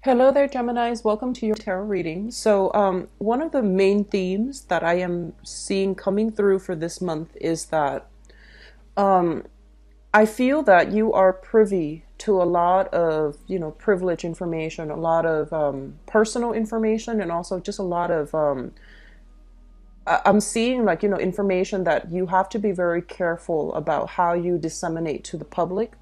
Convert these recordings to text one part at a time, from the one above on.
Hello there, Geminis. Welcome to your tarot reading. One of the main themes that I am seeing coming through for this month is that um, I feel that you are privy to a lot of, privileged information, a lot of personal information, and also just a lot of I'm seeing like, information that you have to be very careful about how you disseminate to the public,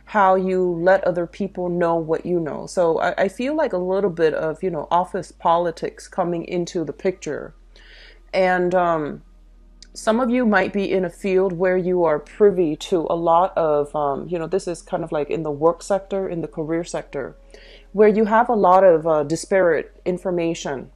how you let other people know what you know. So I feel like a little bit of, office politics coming into the picture. And some of you might be in a field where you are privy to a lot of, this is kind of like in the work sector, in the career sector, where you have a lot of disparate information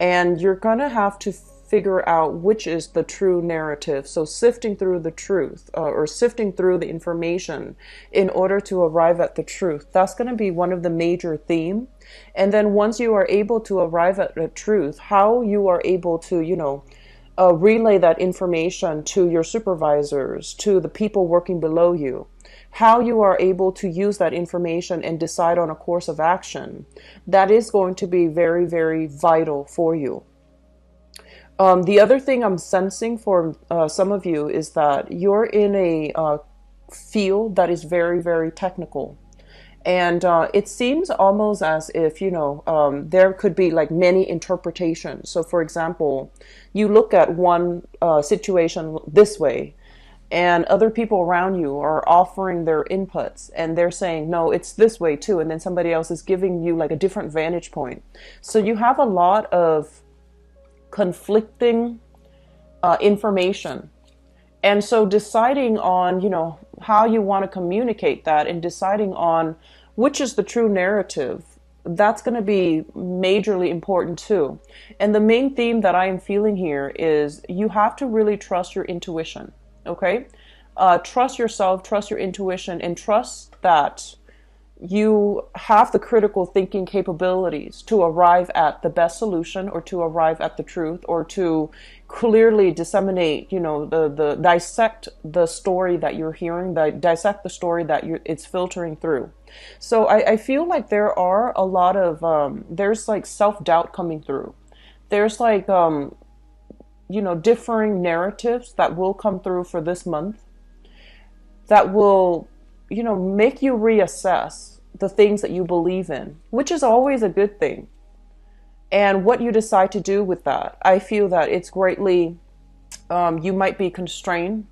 and you're going to have to figure out which is the true narrative. So sifting through the truth or sifting through the information in order to arrive at the truth. That's going to be one of the major theme. And then once you are able to arrive at the truth, how you are able to, relay that information to your supervisors, to the people working below you, how you are able to use that information and decide on a course of action, that is going to be very, very vital for you. The other thing I'm sensing for some of you is that you're in a field that is very, very technical. And it seems almost as if, there could be like many interpretations. So, for example, you look at one situation this way, and other people around you are offering their inputs and they're saying, no, it's this way too. And then somebody else is giving you like a different vantage point. So you have a lot of conflicting information. And so deciding on, how you want to communicate that and deciding on which is the true narrative, that's going to be majorly important too. And the main theme that I am feeling here is you have to really trust your intuition. Okay? Trust yourself, trust your intuition, and trust that you have the critical thinking capabilities to arrive at the best solution or to arrive at the truth or to clearly disseminate, the dissect the story that you're hearing, dissect the story that it's filtering through. So I feel like there are a lot of, there's like self-doubt coming through. There's like, differing narratives that will come through for this month that will, make you reassess the things that you believe in, which is always a good thing. And what you decide to do with that, I feel that it's greatly, you might be constrained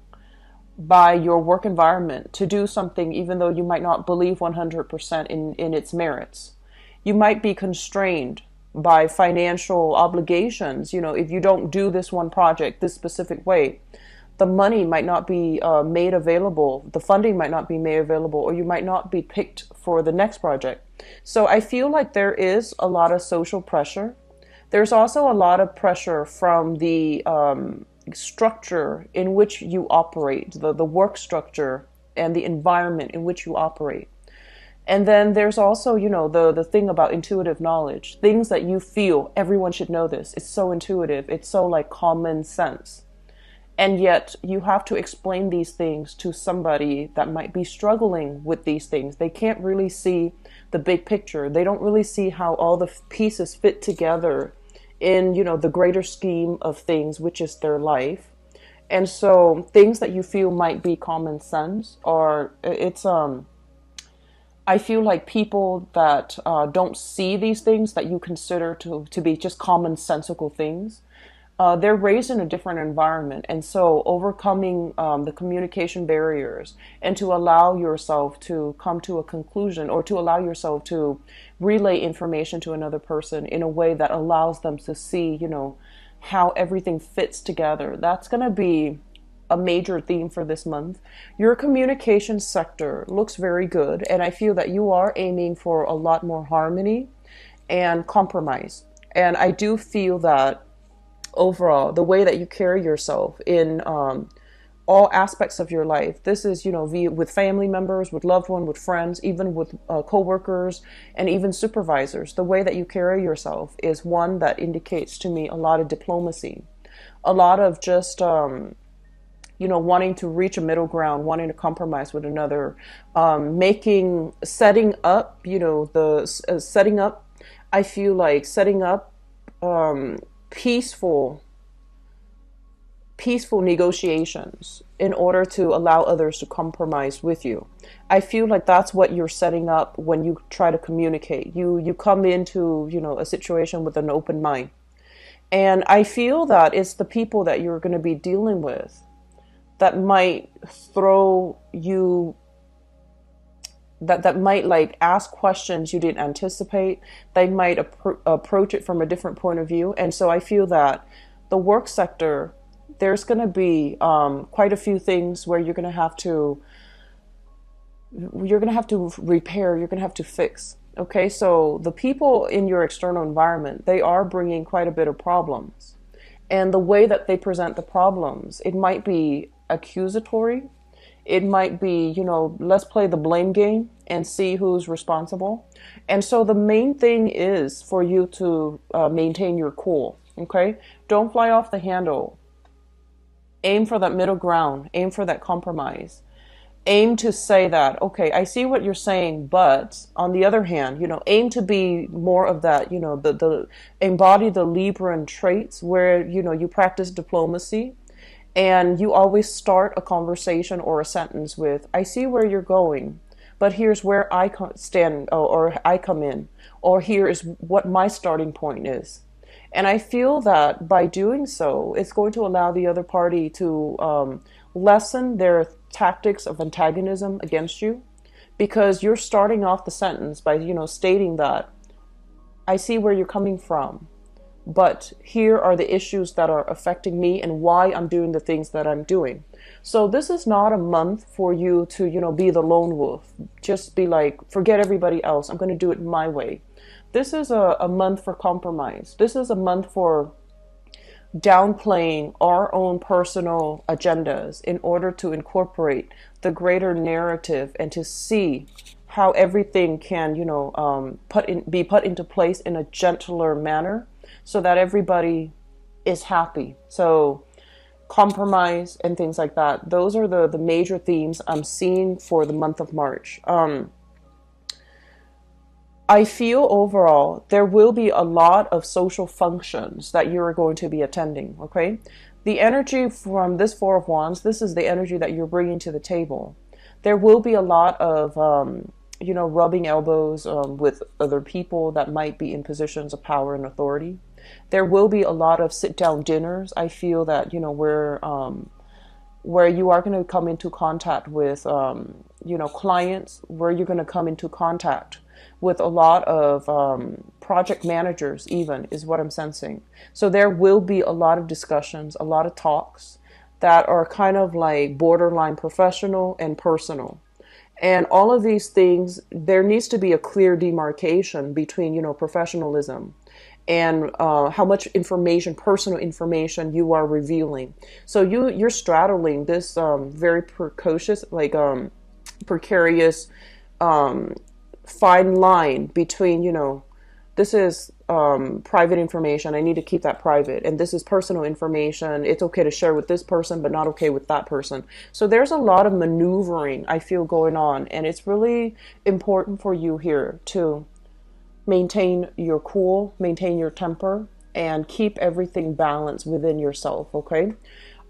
by your work environment to do something even though you might not believe 100% in its merits. You might be constrained by financial obligations. If you don't do this one project this specific way, the money might not be made available, the funding might not be made available, or you might not be picked for the next project. So I feel like there is a lot of social pressure. There's also a lot of pressure from the structure in which you operate, the work structure and the environment in which you operate. And then there's also, the thing about intuitive knowledge, things that you feel everyone should know this. It's so intuitive. It's so like common sense. And yet you have to explain these things to somebody that might be struggling with these things. They can't really see the big picture. They don't really see how all the pieces fit together in, the greater scheme of things, which is their life. And so things that you feel might be common sense or I feel like people that don't see these things that you consider to be just commonsensical things, they're raised in a different environment. And so overcoming the communication barriers and to allow yourself to come to a conclusion or to allow yourself to relay information to another person in a way that allows them to see, how everything fits together. That's going to be a major theme for this month. Your communication sector looks very good, and I feel that you are aiming for a lot more harmony and compromise. And I do feel that overall, the way that you carry yourself in all aspects of your life, this is, with family members, with loved ones, with friends, even with co-workers, and even supervisors, the way that you carry yourself is one that indicates to me a lot of diplomacy, a lot of just wanting to reach a middle ground, wanting to compromise with another, setting up, setting up, I feel like setting up peaceful peaceful negotiations in order to allow others to compromise with you. I feel like that's what you're setting up when you try to communicate. You come into, a situation with an open mind. And I feel that it's the people that you're going to be dealing with that might throw you that might like ask questions you didn't anticipate. They might approach it from a different point of view. And so I feel that the work sector, there's going to be quite a few things where you're going to have to repair, you're going to have to fix. Okay, so the people in your external environment, they are bringing quite a bit of problems. And the way that they present the problems, it might be accusatory. It might be, let's play the blame game and see who's responsible. And so the main thing is for you to maintain your cool, okay? Don't fly off the handle. Aim for that middle ground. Aim for that compromise. Aim to say that, okay, I see what you're saying, but on the other hand, aim to be more of that, embody the Libran traits where, you practice diplomacy. And you always start a conversation or a sentence with, I see where you're going, but here's where I stand or I come in, or here is what my starting point is. And I feel that by doing so, it's going to allow the other party to lessen their tactics of antagonism against you, because you're starting off the sentence by, stating that I see where you're coming from. But here are the issues that are affecting me and why I'm doing the things that I'm doing. So this is not a month for you to, be the lone wolf. Just be like, forget everybody else. I'm going to do it my way. This is a month for compromise. This is a month for downplaying our own personal agendas in order to incorporate the greater narrative and to see how everything can, be put into place in a gentler manner, so that everybody is happy. So compromise and things like that. Those are the major themes I'm seeing for the month of March. I feel overall there will be a lot of social functions that you're going to be attending, okay? The energy from this Four of Wands, this is the energy that you're bringing to the table. There will be a lot of rubbing elbows with other people that might be in positions of power and authority. There will be a lot of sit-down dinners. I feel that, where you are going to come into contact with, clients, where you're going to come into contact with a lot of project managers even, is what I'm sensing. So there will be a lot of discussions, a lot of talks that are kind of like borderline professional and personal. And all of these things, there needs to be a clear demarcation between, professionalism and how much information, personal information you are revealing. So you're straddling this very precocious, precarious, fine line between, this is private information, I need to keep that private, and this is personal information, it's okay to share with this person but not okay with that person. So there's a lot of maneuvering I feel going on, and it's really important for you here to maintain your cool, maintain your temper, and keep everything balanced within yourself, okay?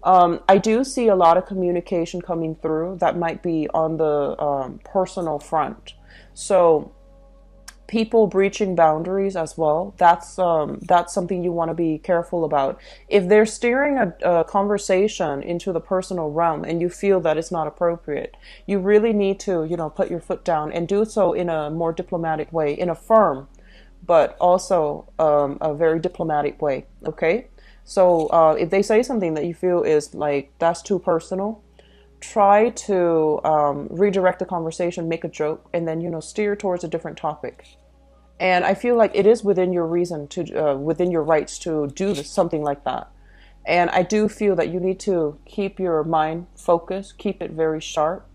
I do see a lot of communication coming through that might be on the personal front. So people breaching boundaries as well, that's something you want to be careful about. If they're steering a conversation into the personal realm and you feel that it's not appropriate, you really need to, put your foot down and do so in a more diplomatic way, in a firm, but also a very diplomatic way, okay? So if they say something that you feel is like, that's too personal, try to redirect the conversation, make a joke, and then, steer towards a different topic. And I feel like it is within your reason to, within your rights to do something like that. And I do feel that you need to keep your mind focused, keep it very sharp,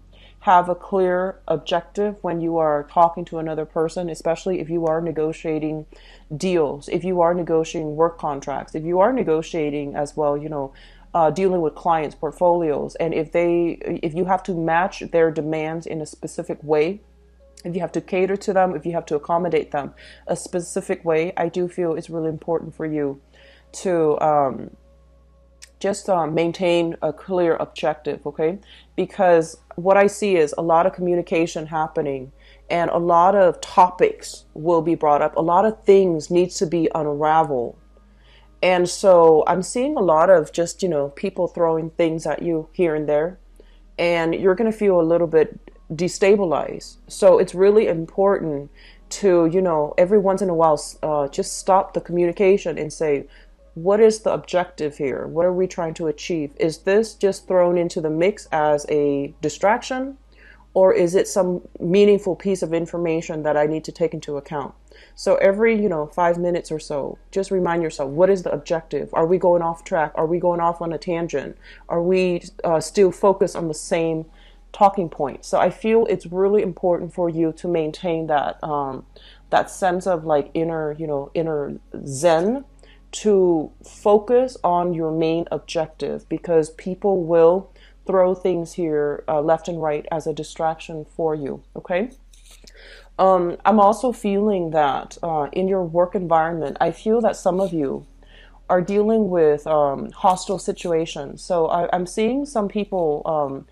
have a clear objective when you are talking to another person, especially if you are negotiating deals, if you are negotiating work contracts, if you are negotiating as well, dealing with clients' portfolios. And if you have to match their demands in a specific way, if you have to cater to them, if you have to accommodate them a specific way, I do feel it's really important for you to just maintain a clear objective, okay? Because what I see is a lot of communication happening, and a lot of topics will be brought up. A lot of things needs to be unraveled. And so I'm seeing a lot of just, people throwing things at you here and there, and you're going to feel a little bit destabilized. So it's really important to, every once in a while, just stop the communication and say, what is the objective here? What are we trying to achieve? Is this just thrown into the mix as a distraction? Or is it some meaningful piece of information that I need to take into account? So every, 5 minutes or so, just remind yourself, what is the objective? Are we going off track? Are we going off on a tangent? Are we still focused on the same talking point? So I feel it's really important for you to maintain that that sense of like inner zen, to focus on your main objective, because people will throw things here left and right as a distraction for you, okay? I'm also feeling that in your work environment, I feel that some of you are dealing with hostile situations. So I'm seeing some people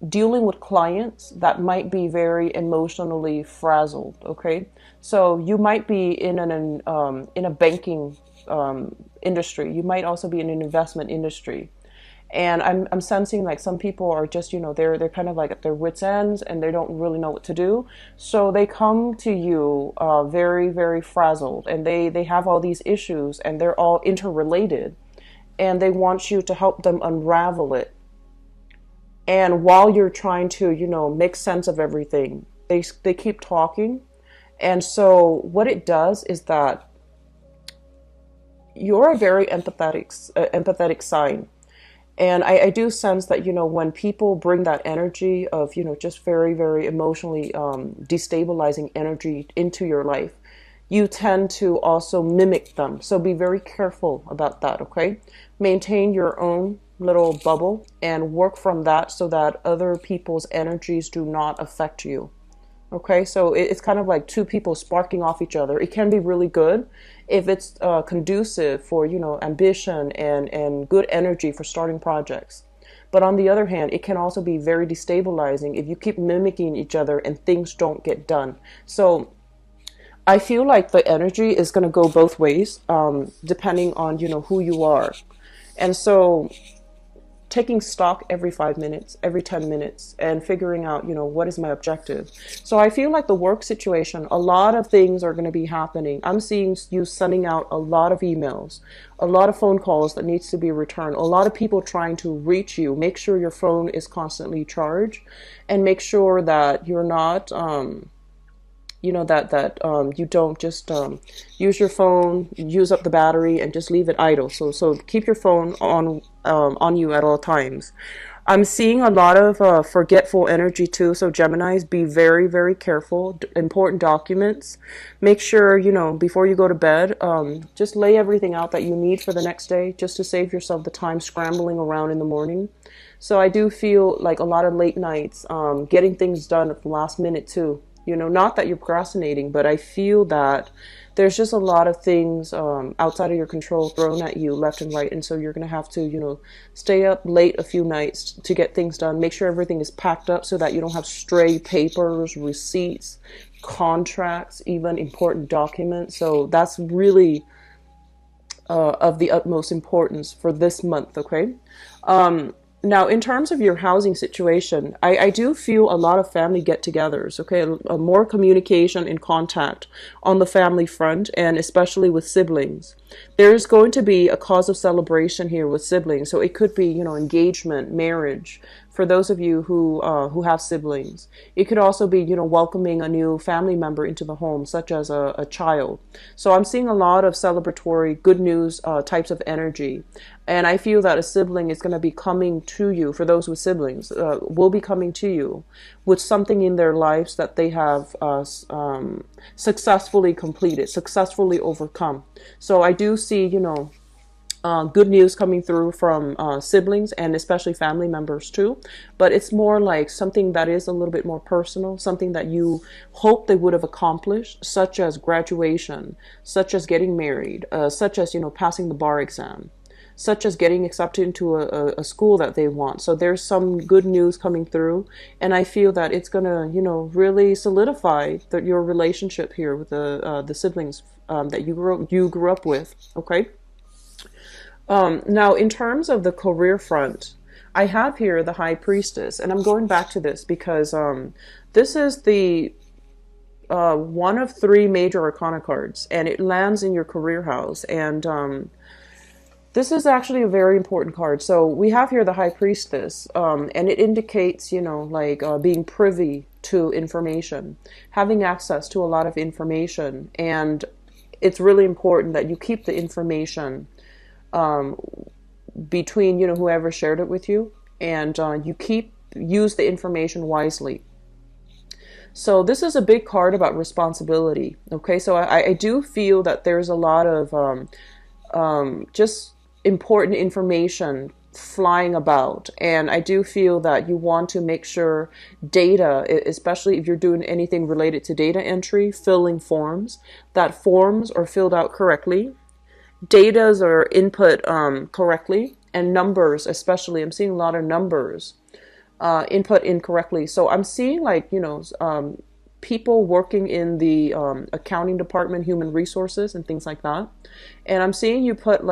dealing with clients that might be very emotionally frazzled, okay? So you might be in a banking industry. You might also be in an investment industry. And I'm sensing like some people are just, they're kind of like at their wits' ends, and they don't really know what to do. So they come to you very, very frazzled, and they have all these issues, and they're all interrelated, and they want you to help them unravel it. And while you're trying to, make sense of everything, they keep talking. And so what it does is that you're a very empathetic sign. And I do sense that, when people bring that energy of, just very, very emotionally destabilizing energy into your life, you tend to also mimic them. So be very careful about that, okay? Maintain your own little bubble and work from that so that other people's energies do not affect you. Okay, so it's kind of like two people sparking off each other. It can be really good if it's conducive for, ambition and good energy for starting projects. But on the other hand, it can also be very destabilizing if you keep mimicking each other and things don't get done. So I feel like the energy is going to go both ways, depending on, who you are. And so taking stock every 5 minutes, every 10 minutes, and figuring out, what is my objective. So I feel like the work situation, a lot of things are going to be happening. I'm seeing you sending out a lot of emails, a lot of phone calls that needs to be returned, a lot of people trying to reach you. Make sure your phone is constantly charged, and make sure that you're not, you don't just use your phone, use up the battery, and just leave it idle. So keep your phone on you at all times. I'm seeing a lot of forgetful energy too. So Geminis, be very, very careful. Important documents. Make sure, before you go to bed, just lay everything out that you need for the next day, just to save yourself the time scrambling around in the morning. So I do feel like a lot of late nights, getting things done at the last minute too. Not that you're procrastinating, but I feel that there's just a lot of things outside of your control thrown at you left and right. And so you're going to have to, stay up late a few nights to get things done. Make sure everything is packed up so that you don't have stray papers, receipts, contracts, even important documents. So that's really of the utmost importance for this month, okay? Now, in terms of your housing situation, I do feel a lot of family get-togethers, okay? More communication and contact on the family front, and especially with siblings. There's going to be a cause of celebration here with siblings. So it could be, engagement, marriage, for those of you who have siblings. It could also be, welcoming a new family member into the home, such as a child. So I'm seeing a lot of celebratory, good news types of energy. And I feel that a sibling is going to be coming to you, for those with siblings, will be coming to you with something in their lives that they have successfully completed, successfully overcome. So I do see, good news coming through from siblings and especially family members too. But it's more like something that is a little bit more personal, something that you hope they would have accomplished, such as graduation, such as getting married, such as, passing the bar exam, such as getting accepted into a school that they want. So there's some good news coming through, and I feel that it's gonna, really solidify your relationship here with the siblings that you grew up with. Okay. Now, in terms of the career front, I have here the High Priestess, and I'm going back to this because this is the one of three major arcana cards, and it lands in your career house. And this is actually a very important card. So we have here the High Priestess, and it indicates, being privy to information, having access to a lot of information, and it's really important that you keep the information between whoever shared it with you, and use the information wisely. So this is a big card about responsibility. Okay, so I do feel that there's a lot of just important information flying about, and I do feel that you want to make sure data, especially if you're doing anything related to data entry, filling forms, that forms are filled out correctly, datas are input correctly, and numbers especially. I'm seeing a lot of numbers input incorrectly. So I'm seeing people working in the accounting department, human resources, and things like that. And I'm seeing you put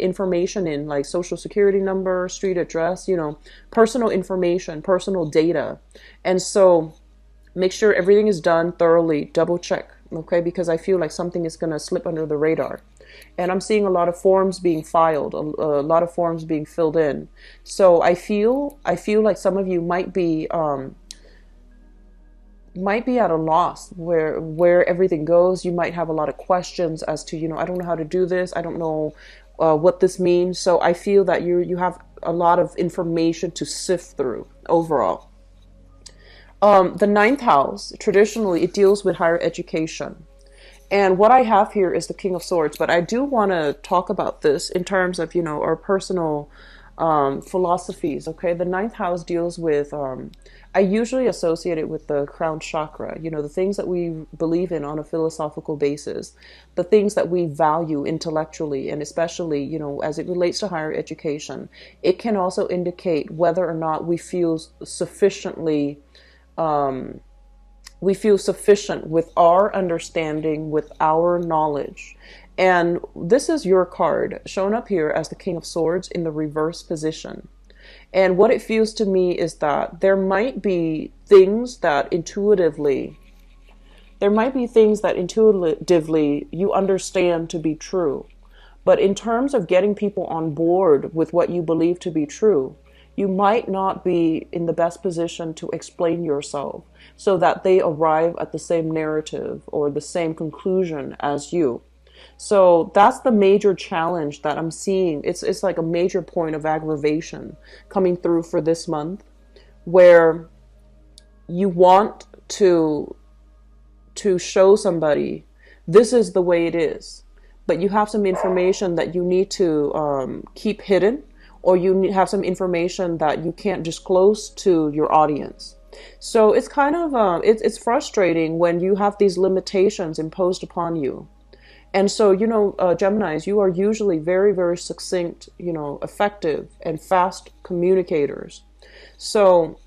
information in, like social security number, street address, personal information, personal data. And so make sure everything is done thoroughly, double check, okay? Because I feel like something is going to slip under the radar. And I'm seeing a lot of forms being filed, a lot of forms being filled in. So I feel like some of you might be at a loss where everything goes. You might have a lot of questions as to, I don't know how to do this. I don't know what this means. So I feel that you have a lot of information to sift through overall. The ninth house, traditionally, it deals with higher education. And what I have here is the King of Swords, but I do want to talk about this in terms of, our personal philosophies, okay? The ninth house deals with, I usually associate it with the crown chakra, the things that we believe in on a philosophical basis, the things that we value intellectually, and especially, as it relates to higher education. It can also indicate whether or not we feel sufficiently with our understanding, with our knowledge. And this is your card shown up here as the King of Swords in the reverse position. And what it feels to me is that there might be things that intuitively you understand to be true. But in terms of getting people on board with what you believe to be true, you might not be in the best position to explain yourself so that they arrive at the same narrative or the same conclusion as you. So that's the major challenge that I'm seeing. It's like a major point of aggravation coming through for this month, where you want to show somebody this is the way it is, but you have some information that you need to keep hidden, or you have some information that you can't disclose to your audience. So it's kind of it's frustrating when you have these limitations imposed upon you. And so, Geminis, you are usually very, very succinct, effective and fast communicators. So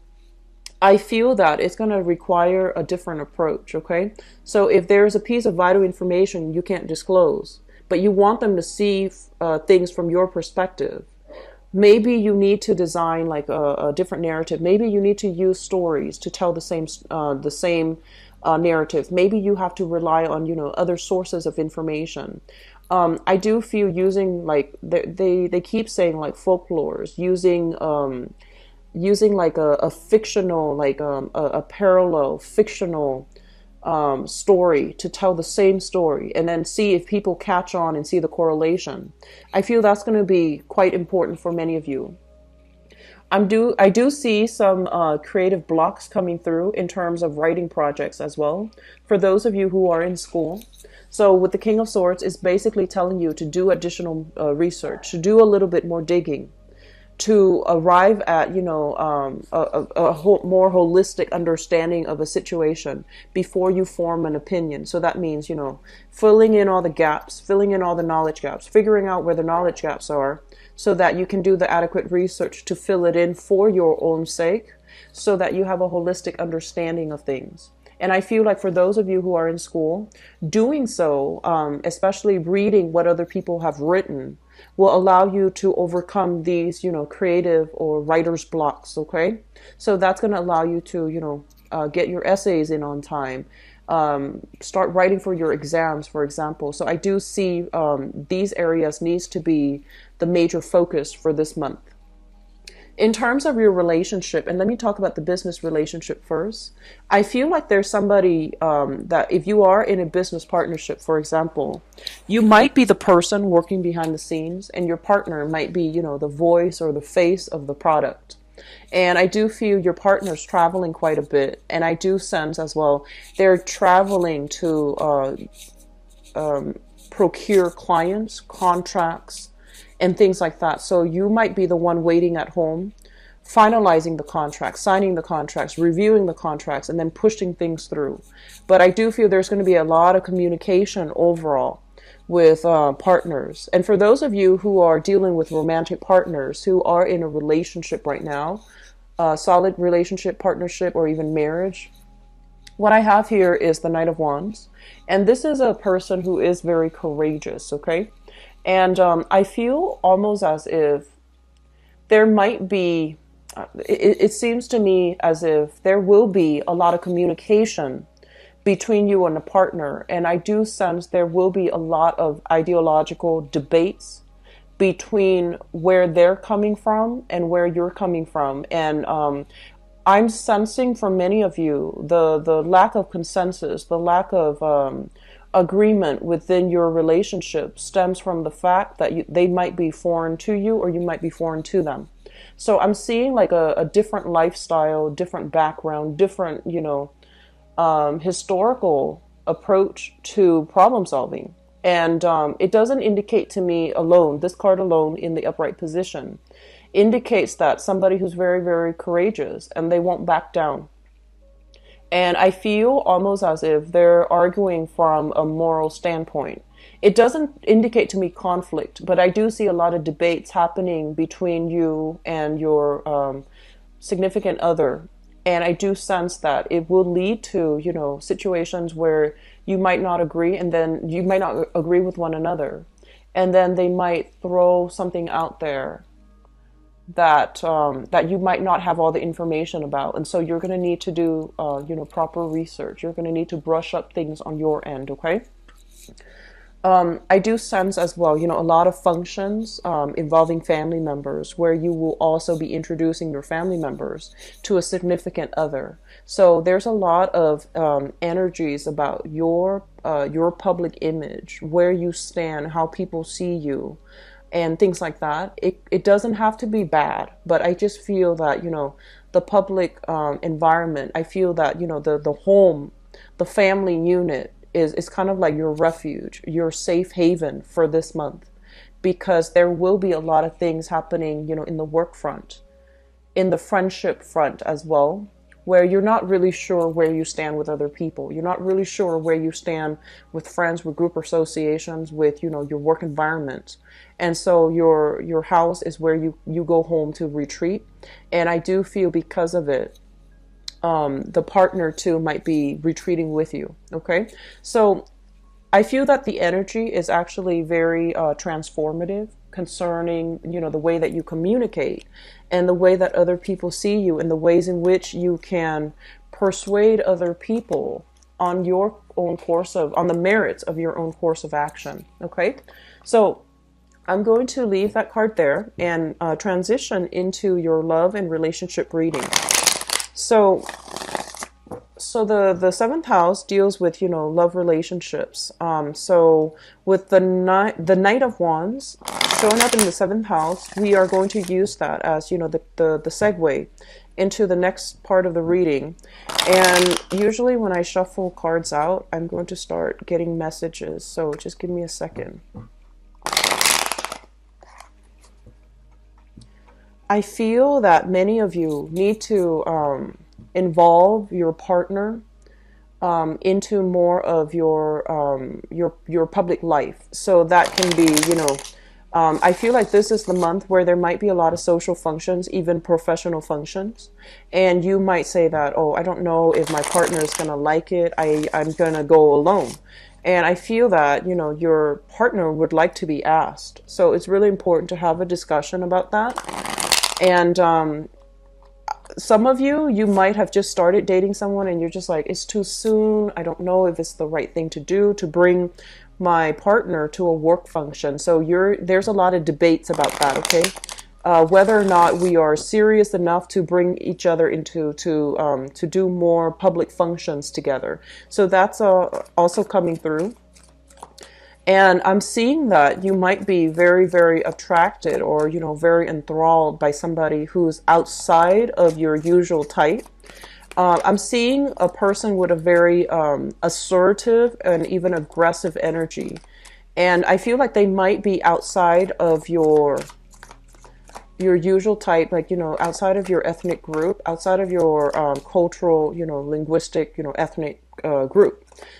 I feel that it's going to require a different approach, okay? So if there's a piece of vital information you can't disclose, but you want them to see things from your perspective, maybe you need to design like a different narrative. Maybe you need to use stories to tell the same narrative. Maybe you have to rely on, other sources of information. I do feel using like, they keep saying like folklores, using like a fictional, like a parallel fictional story to tell the same story, and then see if people catch on and see the correlation. I feel that's going to be quite important for many of you. I do see some creative blocks coming through in terms of writing projects as well, for those of you who are in school. So with the King of Swords, it's basically telling you to do additional research, to do a little bit more digging, to arrive at, more holistic understanding of a situation before you form an opinion. So that means, filling in all the gaps, filling in all the knowledge gaps, figuring out where the knowledge gaps are so that you can do the adequate research to fill it in for your own sake so that you have a holistic understanding of things. And I feel like for those of you who are in school, doing so, especially reading what other people have written, will allow you to overcome these, creative or writer's blocks, okay? So that's going to allow you to, get your essays in on time, start writing for your exams, for example. So I do see these areas needs to be the major focus for this month. In terms of your relationship, and let me talk about the business relationship first, I feel like there's somebody that if you are in a business partnership, for example, you might be the person working behind the scenes and your partner might be, the voice or the face of the product. And I do feel your partner's traveling quite a bit. And I do sense as well, they're traveling to procure clients, contracts, and things like that. So you might be the one waiting at home, finalizing the contracts, signing the contracts, reviewing the contracts, and then pushing things through. But I do feel there's going to be a lot of communication overall with partners. And for those of you who are dealing with romantic partners who are in a relationship right now, solid relationship, partnership, or even marriage, what I have here is the Knight of Wands. And this is a person who is very courageous, okay? And I feel almost as if there might be, it seems to me as if there will be a lot of communication between you and a partner. And I do sense there will be a lot of ideological debates between where they're coming from and where you're coming from. And I'm sensing for many of you the lack of consensus, the lack of agreement within your relationship stems from the fact that they might be foreign to you or you might be foreign to them. So I'm seeing like a different lifestyle, different background, different, historical approach to problem solving. And it doesn't indicate to me alone, this card alone in the upright position, indicates that somebody who's very, very courageous and they won't back down. And I feel almost as if they're arguing from a moral standpoint. It doesn't indicate to me conflict, but I do see a lot of debates happening between you and your significant other. And I do sense that it will lead to, situations where you might not agree and then you might not agree with one another. And then they might throw something out there that that you might not have all the information about, and so you're going to need to do proper research. You're going to need to brush up things on your end, okay? I do sense as well, a lot of functions involving family members where you will also be introducing your family members to a significant other. So there's a lot of energies about your public image, where you stand, how people see you, and things like that. It doesn't have to be bad, but I just feel that, the public environment, I feel that, the home, the family unit is kind of like your refuge, your safe haven for this month, because there will be a lot of things happening, in the work front, in the friendship front as well, where you're not really sure where you stand with other people. You're not really sure where you stand with friends, with group associations, with, your work environment. And so your house is where you go home to retreat. And I do feel because of it, the partner too might be retreating with you. Okay. So I feel that the energy is actually very transformative concerning, the way that you communicate and the way that other people see you and the ways in which you can persuade other people on your own on the merits of your own course of action. Okay. So I'm going to leave that card there and transition into your love and relationship reading. So So the seventh house deals with, love relationships. So with the Knight of Wands showing up in the seventh house, we are going to use that as, the segue into the next part of the reading. And usually when I shuffle cards out, I'm going to start getting messages. So just give me a second. I feel that many of you need to involve your partner into more of your public life. So that can be, I feel like this is the month where there might be a lot of social functions, even professional functions. And you might say that, oh, I don't know if my partner is going to like it. I'm going to go alone. And I feel that, your partner would like to be asked. So it's really important to have a discussion about that. And some of you might have just started dating someone and you're just like, it's too soon. I don't know if it's the right thing to do to bring my partner to a work function. So there's a lot of debates about that, okay? Whether or not we are serious enough to bring each other into to do more public functions together. So that's also coming through. And I'm seeing that you might be very, very attracted or, very enthralled by somebody who's outside of your usual type. I'm seeing a person with a very assertive and even aggressive energy. And I feel like they might be outside of your usual type, like, outside of your ethnic group, outside of your cultural, linguistic, ethnic group.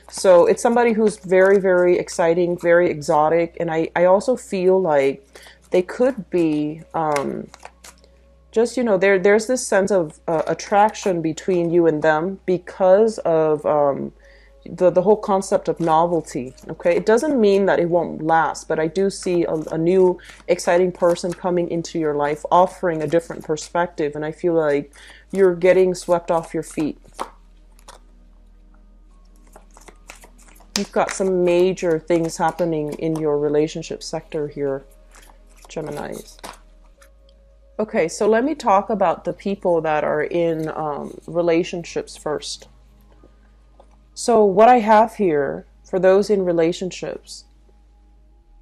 So it's somebody who's very, very exciting, very exotic. And I also feel like they could be just, there's this sense of attraction between you and them because of the whole concept of novelty. Okay, it doesn't mean that it won't last, but I do see a new exciting person coming into your life, offering a different perspective, and I feel like you're getting swept off your feet. You've got some major things happening in your relationship sector here, Geminis. Okay, so let me talk about the people that are in relationships first. So what I have here for those in relationships,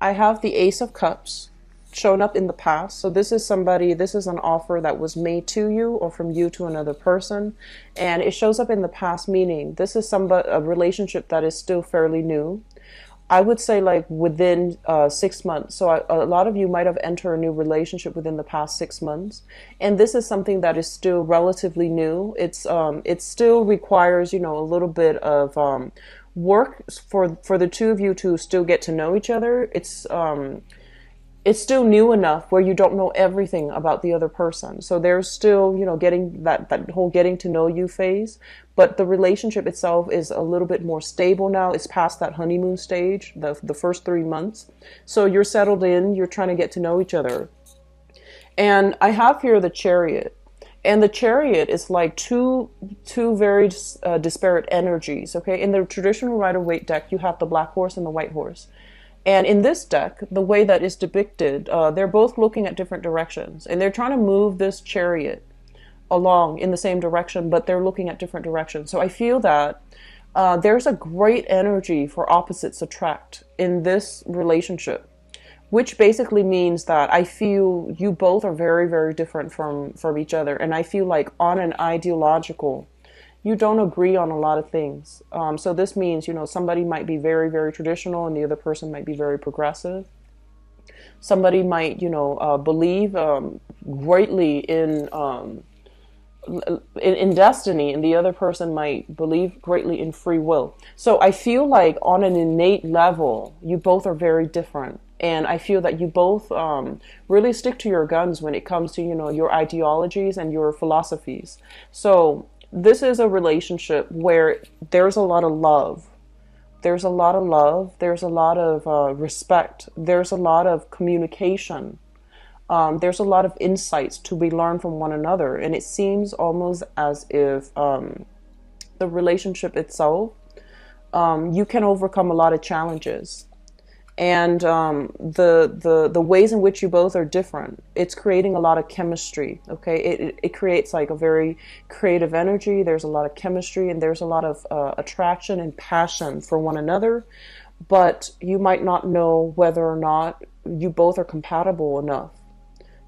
I have the Ace of Cups shown up in the past. So this is an offer that was made to you or from you to another person. And it shows up in the past, meaning this is a relationship that is still fairly new. I would say like within 6 months. So a lot of you might have entered a new relationship within the past 6 months. And this is something that is still relatively new. It still requires, a little bit of work for the two of you to still get to know each other. It's still new enough where you don't know everything about the other person. So there's still, getting that whole getting to know you phase. But the relationship itself is a little bit more stable now. It's past that honeymoon stage, the first 3 months. So you're settled in, you're trying to get to know each other. And I have here the Chariot. And the Chariot is like two very disparate energies, okay? In the traditional Rider-Waite deck, you have the black horse and the white horse. And in this deck, the way that is depicted, they're both looking at different directions. And they're trying to move this Chariot along in the same direction, but they're looking at different directions. So I feel that there's a great energy for opposites attract in this relationship, which basically means that I feel you both are very, very different from each other. And I feel like on an ideological, you don't agree on a lot of things. So this means, somebody might be very, very traditional and the other person might be very progressive. Somebody might, believe greatly in destiny, and the other person might believe greatly in free will. So I feel like on an innate level, you both are very different. And I feel that you both really stick to your guns when it comes to, your ideologies and your philosophies. So this is a relationship where there's a lot of love. There's a lot of love. There's a lot of respect. There's a lot of communication. There's a lot of insights to be learned from one another. And it seems almost as if the relationship itself, you can overcome a lot of challenges. and the ways in which you both are different, it's creating a lot of chemistry. Okay, it creates like a very creative energy. There's a lot of chemistry, and there's a lot of attraction and passion for one another, but you might not know whether or not you both are compatible enough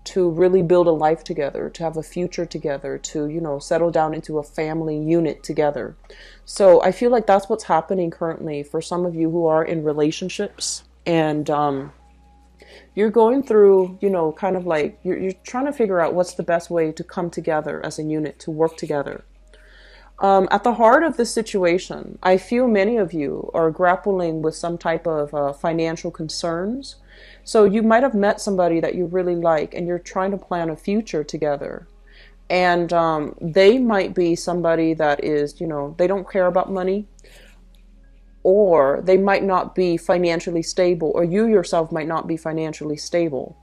to really build a life together, to have a future together, to, you know, settle down into a family unit together. So I feel like that's what's happening currently for some of you who are in relationships, and you're going through, you know, kind of like you're trying to figure out what's the best way to come together as a unit, to work together. At the heart of this situation, I feel many of you are grappling with some type of financial concerns. So you might have met somebody that you really like, and you're trying to plan a future together. And they might be somebody that is, you know, they don't care about money, or they might not be financially stable, or you yourself might not be financially stable.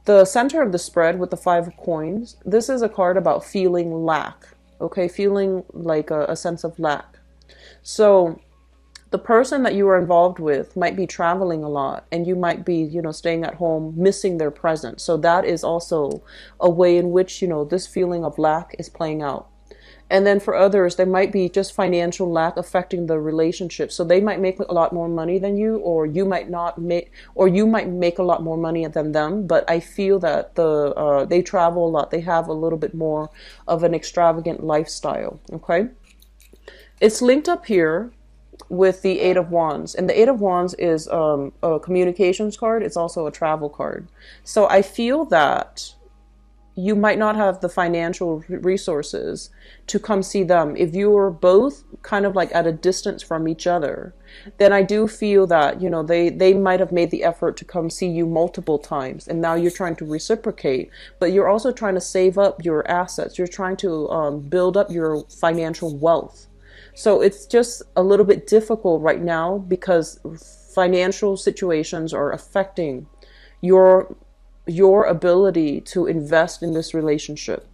The center of the spread with the Five of Coins, this is a card about feeling lack. Okay, feeling like a sense of lack. So the person that you are involved with might be traveling a lot, and you might be, you know, staying at home, missing their presence. So that is also a way in which, you know, this feeling of lack is playing out. And then for others, there might be just financial lack affecting the relationship. So they might make a lot more money than you, or you might not make, or you might make a lot more money than them. But I feel that they travel a lot. They have a little bit more of an extravagant lifestyle. Okay, it's linked up here with the Eight of Wands, and the Eight of Wands is a communications card. It's also a travel card. So I feel that you might not have the financial resources to come see them. If you are both kind of like at a distance from each other, then I do feel that, you know, they might have made the effort to come see you multiple times, and now you're trying to reciprocate, but you're also trying to save up your assets. You're trying to build up your financial wealth. So it's just a little bit difficult right now because financial situations are affecting your ability to invest in this relationship.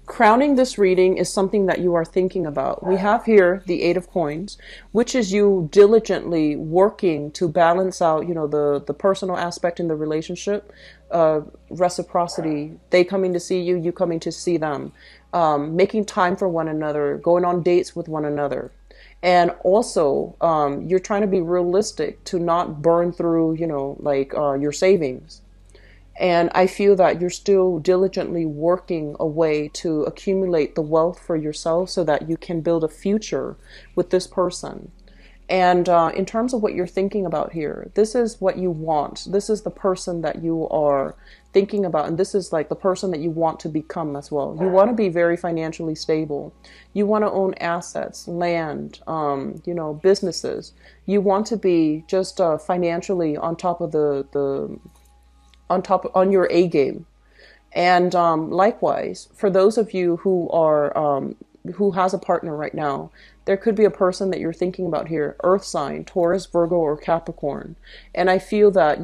Crowning this reading is something that you are thinking about. We have here the Eight of Coins, which is you diligently working to balance out, you know, the personal aspect in the relationship, reciprocity, they coming to see you, you coming to see them, making time for one another, going on dates with one another. And also, you're trying to be realistic to not burn through, you know, like your savings. And I feel that you're still diligently working a way to accumulate the wealth for yourself so that you can build a future with this person. And in terms of what you're thinking about here, this is what you want. This is the person that you are thinking about. And this is like the person that you want to become as well. You want to be very financially stable. You want to own assets, land, you know, businesses. You want to be just financially on top of on your A game. And likewise, for those of you who are who has a partner right now, there could be a person that you're thinking about here, earth sign, Taurus, Virgo, or Capricorn. And I feel that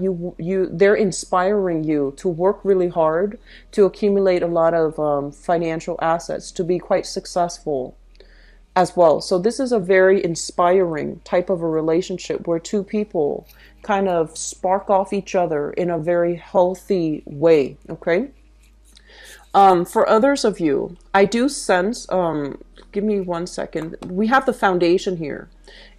they're inspiring you to work really hard to accumulate a lot of financial assets, to be quite successful as well. So this is a very inspiring type of a relationship where two people kind of spark off each other in a very healthy way. Okay. For others of you, I do sense, give me 1 second. We have the foundation here,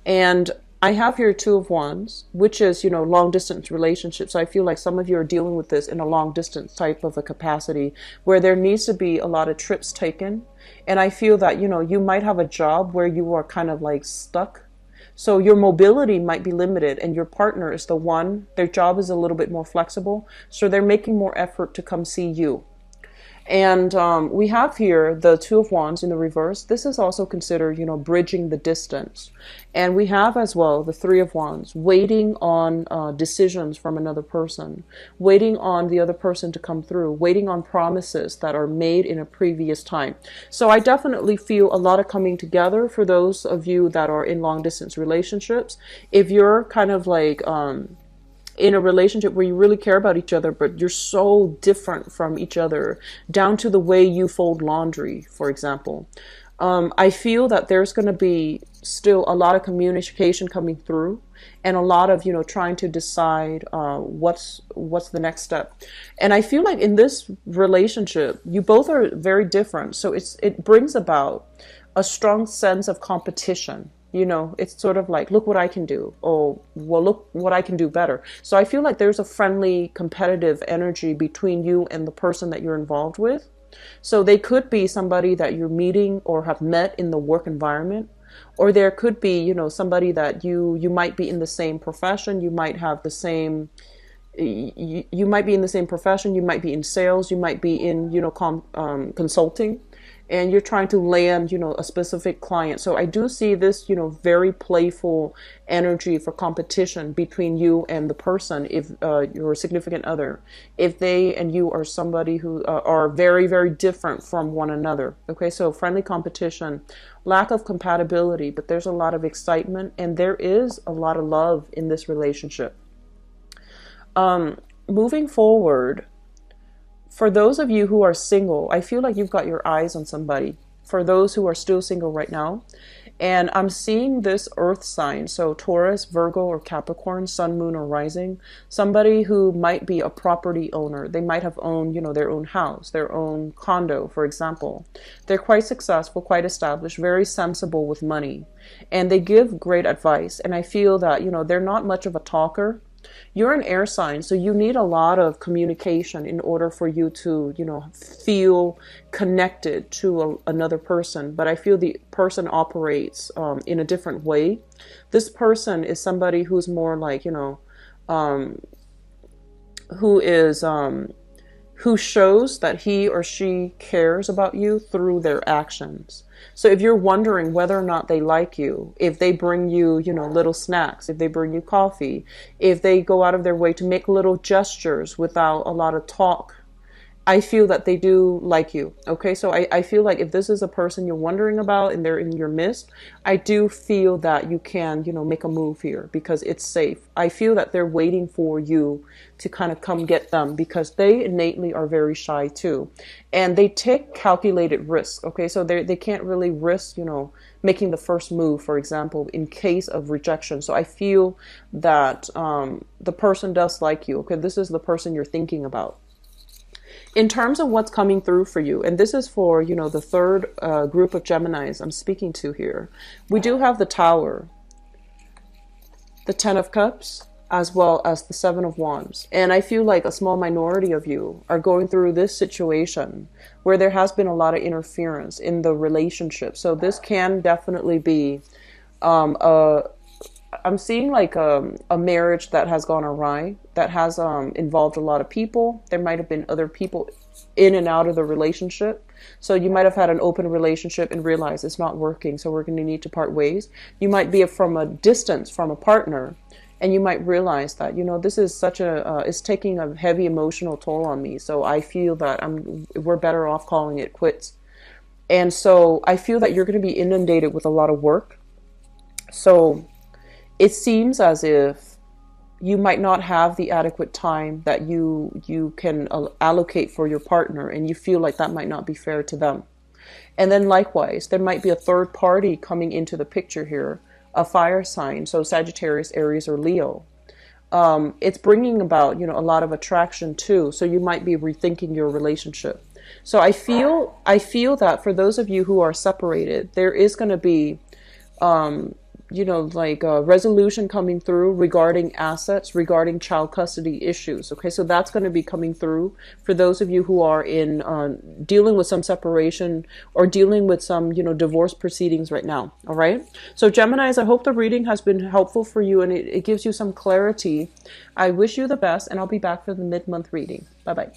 and I have here Two of Wands, which is, you know, long distance relationships. So I feel like some of you are dealing with this in a long distance type of a capacity where there needs to be a lot of trips taken. And I feel that, you know, you might have a job where you are kind of like stuck. So your mobility might be limited, and your partner is the one, their job is a little bit more flexible. So they're making more effort to come see you. And we have here the Two of Wands in the reverse. This is also considered, you know, bridging the distance. And we have as well the Three of Wands, waiting on decisions from another person, waiting on the other person to come through, waiting on promises that are made in a previous time. So I definitely feel a lot of coming together for those of you that are in long distance relationships. If you're kind of like in a relationship where you really care about each other, but you're so different from each other, down to the way you fold laundry, for example. I feel that there's going to be still a lot of communication coming through, and a lot of, trying to decide what's the next step. And I feel like in this relationship, you both are very different. So it brings about a strong sense of competition. It's sort of like, look what I can do. Oh, well, look what I can do better. So I feel like there's a friendly, competitive energy between you and the person that you're involved with. So they could be somebody that you're meeting or have met in the work environment, or there could be, somebody that you might be in the same profession. You might have the same, you might be in the same profession. You might be in sales. You might be in, consulting. And you're trying to land, a specific client. So I do see this, very playful energy for competition between you and the person, if your significant other, if they and you are somebody who are very, very different from one another. Okay, so friendly competition, lack of compatibility, but there's a lot of excitement and there is a lot of love in this relationship. Moving forward, for those of you who are single, I feel like you've got your eyes on somebody. For those who are still single right now, and I'm seeing this earth sign, so Taurus, Virgo, or Capricorn, sun, moon, or rising, somebody who might be a property owner. They might have owned, their own house, their own condo, for example. They're quite successful, quite established, very sensible with money, and they give great advice. And I feel that, they're not much of a talker. You're an air sign, so you need a lot of communication in order for you to, feel connected to another person. But I feel the person operates in a different way. This person is somebody who's more like, who shows that he or she cares about you through their actions. So if you're wondering whether or not they like you, if they bring you, little snacks, if they bring you coffee, if they go out of their way to make little gestures without a lot of talk, I feel that they do like you. Okay, so I feel like if this is a person you're wondering about and they're in your midst, I do feel that you can, make a move here because it's safe. I feel that they're waiting for you to kind of come get them because they innately are very shy too. And they take calculated risks. Okay, so they can't really risk, making the first move, for example, in case of rejection. So I feel that the person does like you. Okay, this is the person you're thinking about. In terms of what's coming through for you, and this is for, the third group of Geminis I'm speaking to here, we do have the Tower, the Ten of Cups, as well as the Seven of Wands. And I feel like a small minority of you are going through this situation where there has been a lot of interference in the relationship. So this can definitely be I'm seeing like a marriage that has gone awry, that has involved a lot of people. There might have been other people in and out of the relationship. So you might have had an open relationship and realized it's not working, so we're going to need to part ways. You might be from a distance from a partner, and you might realize that, this is such it's taking a heavy emotional toll on me. So I feel that we're better off calling it quits. And so I feel that you're going to be inundated with a lot of work. So it seems as if you might not have the adequate time that you can allocate for your partner, and you feel like that might not be fair to them. And then likewise, there might be a third party coming into the picture here, a fire sign, so Sagittarius, Aries, or Leo. It's bringing about, a lot of attraction too, so you might be rethinking your relationship. So I feel that for those of you who are separated, there is going to be a resolution coming through regarding assets, regarding child custody issues. Okay, so that's going to be coming through for those of you who are in dealing with some separation or dealing with some, divorce proceedings right now. All right. So Geminis, I hope the reading has been helpful for you and it gives you some clarity. I wish you the best, and I'll be back for the mid-month reading. Bye-bye.